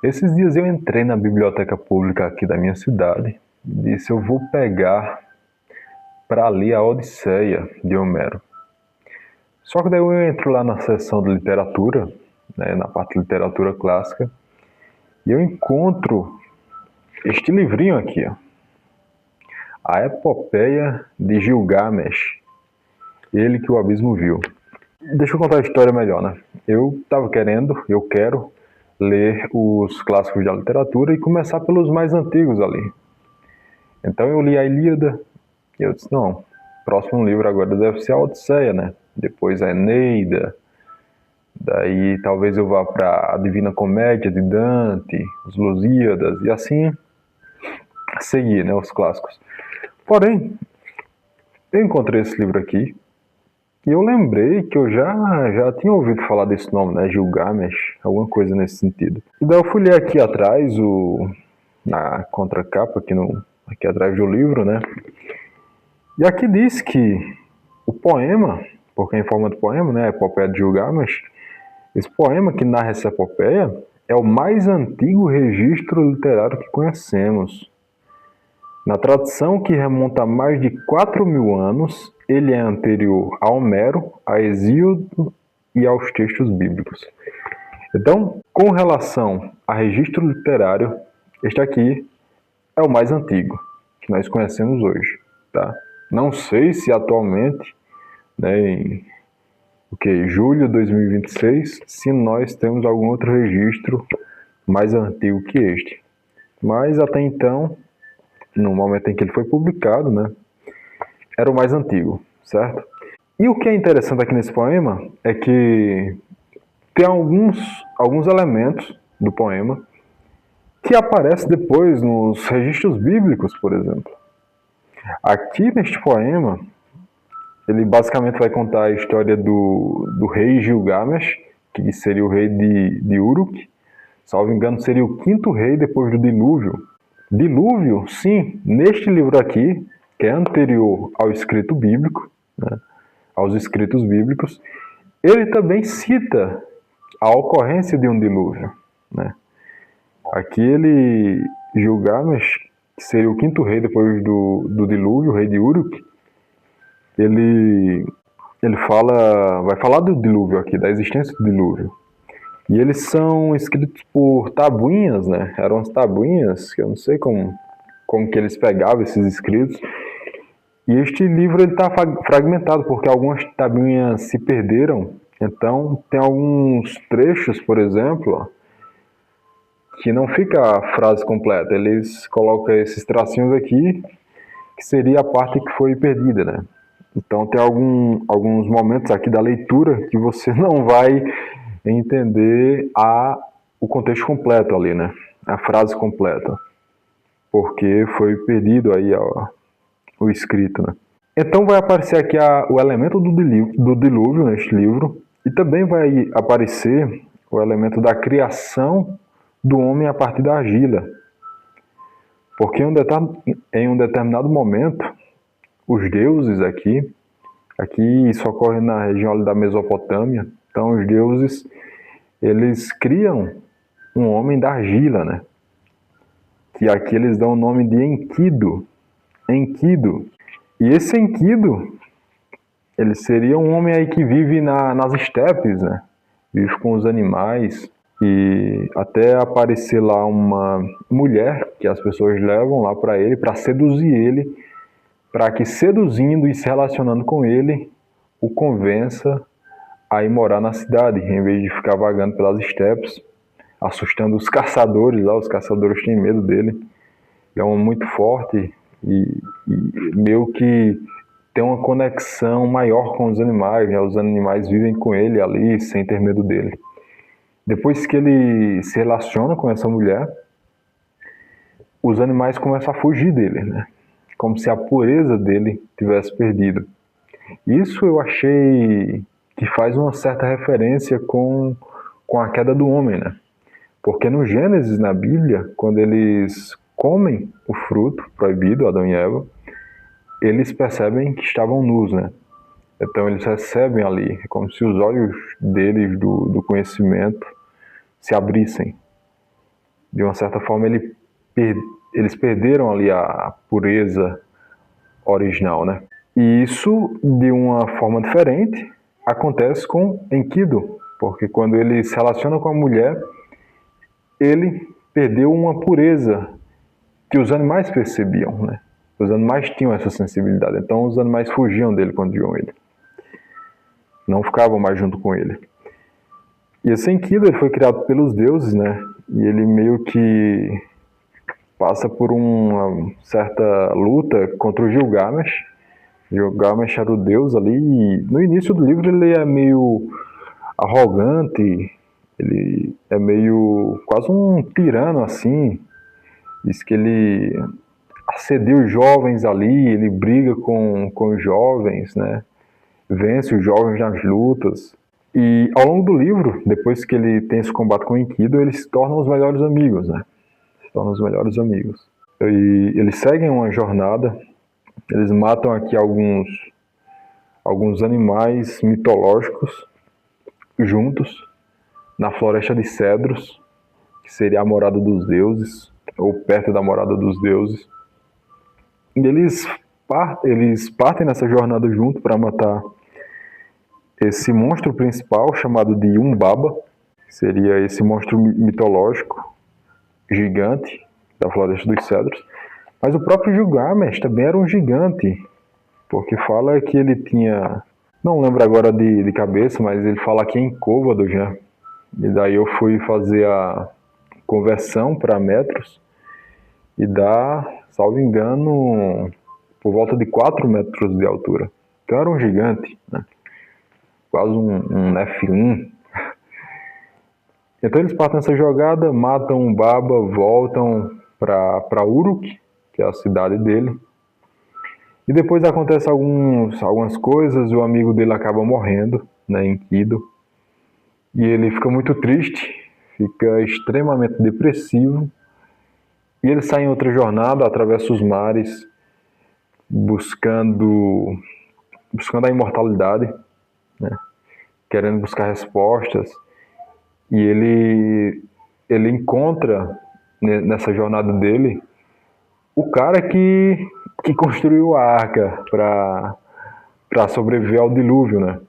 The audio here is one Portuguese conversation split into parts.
Esses dias eu entrei na biblioteca pública aqui da minha cidade e disse eu vou pegar para ler a Odisseia de Homero. Só que daí eu entro lá na seção de literatura, né, na parte de literatura clássica, e eu encontro este livrinho aqui, ó, A Epopeia de Gilgamesh, ele que o abismo viu. Deixa eu contar a história melhor, né? Eu quero ler os clássicos da literatura e começar pelos mais antigos ali. Então eu li a Ilíada e eu disse, não, próximo livro agora deve ser a Odisseia, né? Depois a Eneida, daí talvez eu vá para a Divina Comédia de Dante, os Lusíadas e assim seguir, né, os clássicos. Porém, eu encontrei esse livro aqui e eu lembrei que eu já tinha ouvido falar desse nome, né, Gilgamesh, alguma coisa nesse sentido. E daí eu fui ler aqui atrás, na contracapa, aqui atrás do livro, né, e aqui diz que o poema, porque é em forma de poema, né, a Epopeia de Gilgamesh, esse poema que narra essa epopeia é o mais antigo registro literário que conhecemos. Na tradição que remonta a mais de 4.000 anos, ele é anterior a Homero, a Hesíodo e aos textos bíblicos. Então, com relação a registro literário, este aqui é o mais antigo que nós conhecemos hoje, tá? Não sei se atualmente, né, em julho de 2026, se nós temos algum outro registro mais antigo que este. Mas até então, no momento em que ele foi publicado, né, era o mais antigo, certo? E o que é interessante aqui nesse poema é que tem alguns elementos do poema que aparecem depois nos registros bíblicos, por exemplo. Aqui neste poema, ele basicamente vai contar a história do rei Gilgamesh, que seria o rei de Uruk. Salvo engano, seria o quinto rei depois do dilúvio. Dilúvio, sim, neste livro aqui, que é anterior ao escrito bíblico, né, aos escritos bíblicos, ele também cita a ocorrência de um dilúvio, né. Aquele Gilgamesh, que seria o quinto rei depois do dilúvio, o rei de Uruk, ele vai falar do dilúvio aqui, da existência do dilúvio. E eles são escritos por tabuinhas, né? Eram as tabuinhas, que eu não sei como que eles pegavam esses escritos. E este livro está fragmentado, porque algumas tabuinhas se perderam. Então, tem alguns trechos, por exemplo, ó, que não fica a frase completa. Eles colocam esses tracinhos aqui, que seria a parte que foi perdida, né? Então, tem alguns momentos aqui da leitura que você não vai entender o contexto completo ali, né? A frase completa. Porque foi perdido aí o escrito, né? Então vai aparecer aqui o elemento do dilúvio neste livro e também vai aparecer o elemento da criação do homem a partir da argila. Porque em um determinado momento, os deuses aqui isso ocorre na região da Mesopotâmia, então os deuses, eles criam um homem da argila, né? Que aqui eles dão o nome de Enkidu. Enkidu. E esse Enkidu, ele seria um homem aí que vive nas estepes, né? Vive com os animais. E até aparecer lá uma mulher que as pessoas levam lá para ele, para seduzir ele, para que seduzindo e se relacionando com ele, o convença a ir morar na cidade, em vez de ficar vagando pelas estepes, assustando os caçadores lá. Os caçadores têm medo dele. É um homem muito forte e meio que tem uma conexão maior com os animais, né? Os animais vivem com ele ali sem ter medo dele. Depois que ele se relaciona com essa mulher, os animais começam a fugir dele, né? Como se a pureza dele tivesse perdido. Isso eu achei que faz uma certa referência com a queda do homem, né? Porque no Gênesis, na Bíblia, quando eles comem o fruto proibido, Adão e Eva, eles percebem que estavam nus, né? Então eles recebem ali, é como se os olhos deles do conhecimento se abrissem. de uma certa forma, eles perderam ali a pureza original, né? E isso, de uma forma diferente, acontece com Enkidu, porque quando ele se relaciona com a mulher, ele perdeu uma pureza que os animais percebiam, né? Os animais tinham essa sensibilidade, então os animais fugiam dele quando viam ele. Não ficavam mais junto com ele. E esse Enkidu, ele foi criado pelos deuses, né? E ele meio que passa por uma certa luta contra o Gilgamesh. Gilgamesh era o deus ali, e no início do livro ele é meio arrogante, ele é meio quase um tirano assim. Diz que ele assedia os jovens ali, ele briga com os jovens, né? Vence os jovens nas lutas. E ao longo do livro, depois que ele tem esse combate com o Enkidu, eles se tornam os melhores amigos, né? Se tornam os melhores amigos. E eles seguem uma jornada, eles matam aqui alguns animais mitológicos juntos na floresta de cedros, que seria a morada dos deuses, ou perto da morada dos deuses. E eles partem nessa jornada junto para matar esse monstro principal chamado de Umbaba, que seria esse monstro mitológico gigante da Floresta dos Cedros. Mas o próprio Gilgamesh também era um gigante, porque fala que ele tinha, não lembro agora de cabeça, mas ele fala que é incôvado já. E daí eu fui fazer a conversão para metros e dá, salvo engano, por volta de 4 metros de altura. Então era um gigante, né? Quase um Nephilim. Então eles partem nessa jogada, matam um Baba, voltam para Uruk, que é a cidade dele. E depois acontece algumas coisas, o amigo dele acaba morrendo, né, Enkidu. E ele fica muito triste, fica extremamente depressivo. E ele sai em outra jornada, atravessa os mares, buscando a imortalidade, né? Querendo buscar respostas. E ele encontra nessa jornada dele o cara que construiu a arca para sobreviver ao dilúvio, né?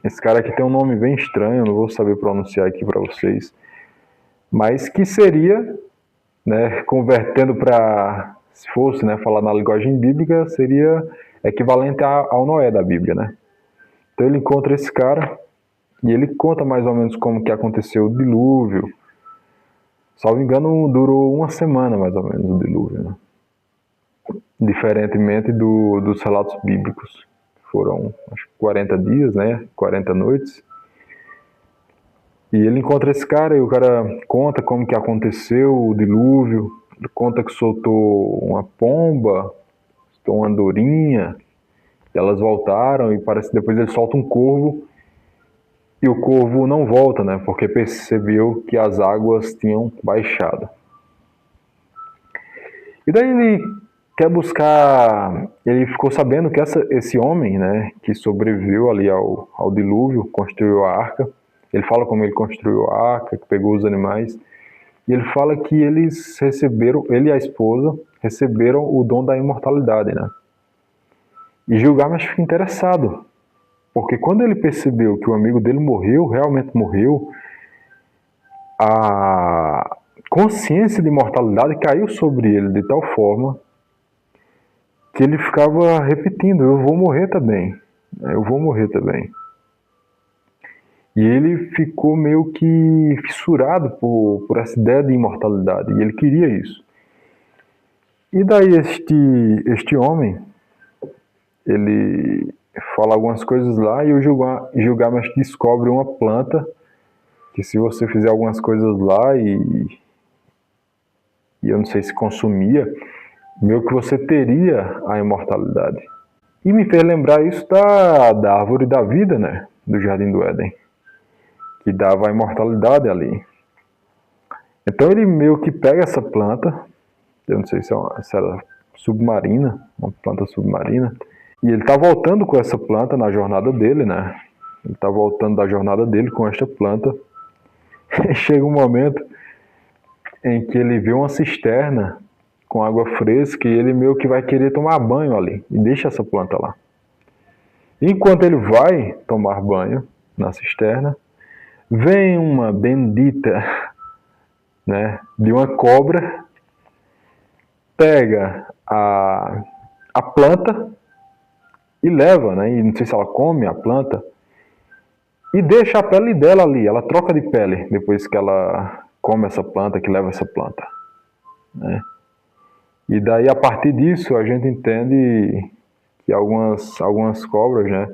Esse cara aqui tem um nome bem estranho, não vou saber pronunciar aqui para vocês, mas que seria, né, convertendo para, se fosse, né, falar na linguagem bíblica, seria equivalente ao Noé da Bíblia, né? Então ele encontra esse cara e ele conta mais ou menos como que aconteceu o dilúvio. Salvo engano, durou uma semana mais ou menos o dilúvio, né? Diferentemente dos relatos bíblicos. Foram, acho que 40 dias, né? 40 noites. E ele encontra esse cara e o cara conta como que aconteceu o dilúvio. Ele conta que soltou uma pomba, soltou uma andorinha. E elas voltaram e parece que depois ele solta um corvo. E o corvo não volta, né? Porque percebeu que as águas tinham baixado. E daí ele quer buscar, ele ficou sabendo que esse homem, né, que sobreviveu ali ao dilúvio, construiu a arca. Ele fala como ele construiu a arca, que pegou os animais. E ele fala que eles receberam, ele e a esposa, receberam o dom da imortalidade, né? E Gilgamesh fica interessado, porque quando ele percebeu que o amigo dele morreu, realmente morreu, a consciência de imortalidade caiu sobre ele de tal forma que ele ficava repetindo, eu vou morrer também, eu vou morrer também. E ele ficou meio que fissurado por essa ideia de imortalidade, e ele queria isso. E daí este homem, ele fala algumas coisas lá, e o Gilgamesh descobre uma planta, que se você fizer algumas coisas lá, e eu não sei se consumia, meio que você teria a imortalidade. E me fez lembrar isso da árvore da vida, né? Do Jardim do Éden, que dava a imortalidade ali. Então ele meio que pega essa planta, eu não sei se era submarina, uma planta submarina, e ele está voltando com essa planta na jornada dele, né? Ele está voltando da jornada dele com esta planta. Chega um momento em que ele vê uma cisterna com água fresca e ele meio que vai querer tomar banho ali e deixa essa planta lá. Enquanto ele vai tomar banho na cisterna, vem uma bendita, né, de uma cobra, pega a planta e leva, né, e não sei se ela come a planta, e deixa a pele dela ali, ela troca de pele depois que ela come essa planta, que leva essa planta, né? E daí, a partir disso, a gente entende que algumas cobras, né,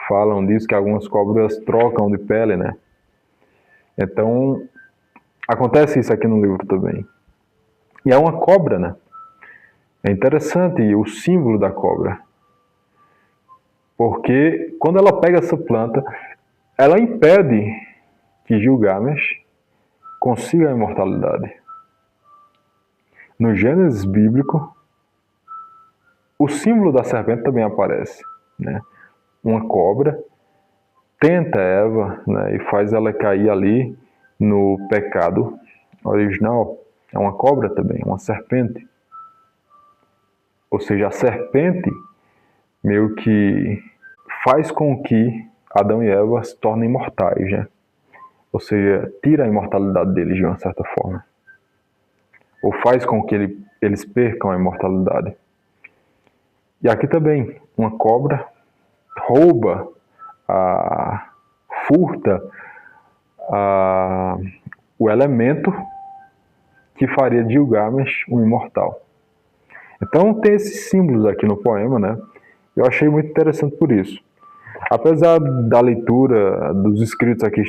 falam disso, que algumas cobras trocam de pele, né? Então, acontece isso aqui no livro também. E é uma cobra, né? É interessante o símbolo da cobra. Porque quando ela pega essa planta, ela impede que Gilgamesh consiga a imortalidade. No Gênesis bíblico, o símbolo da serpente também aparece, né? Uma cobra tenta Eva, né, e faz ela cair ali no pecado original. É uma cobra também, uma serpente. Ou seja, a serpente meio que faz com que Adão e Eva se tornem imortais, né? Ou seja, tira a imortalidade deles de uma certa forma. Ou faz com que eles percam a imortalidade. E aqui também, uma cobra rouba, furta o elemento que faria de Gilgamesh um imortal. Então tem esses símbolos aqui no poema, né? Eu achei muito interessante por isso. Apesar da leitura dos escritos aqui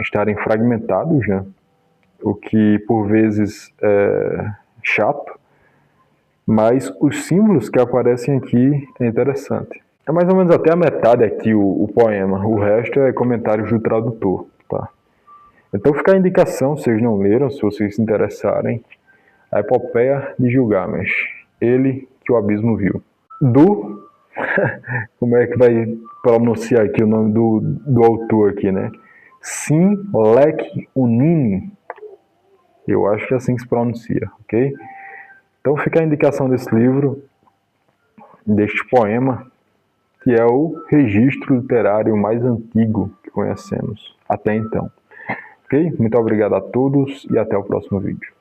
estarem fragmentados, né? O que por vezes é chato, mas os símbolos que aparecem aqui é interessante. É mais ou menos até a metade aqui o poema, o resto é comentários do tradutor, tá? Então fica a indicação, se vocês não leram, se vocês se interessarem, a Epopeia de Gilgamesh, ele que o abismo viu. Como é que vai pronunciar aqui o nome do autor aqui, né? Simlek-Unnin, eu acho que é assim que se pronuncia, ok? Então fica a indicação desse livro, deste poema, que é o registro literário mais antigo que conhecemos até então. Ok? Muito obrigado a todos e até o próximo vídeo.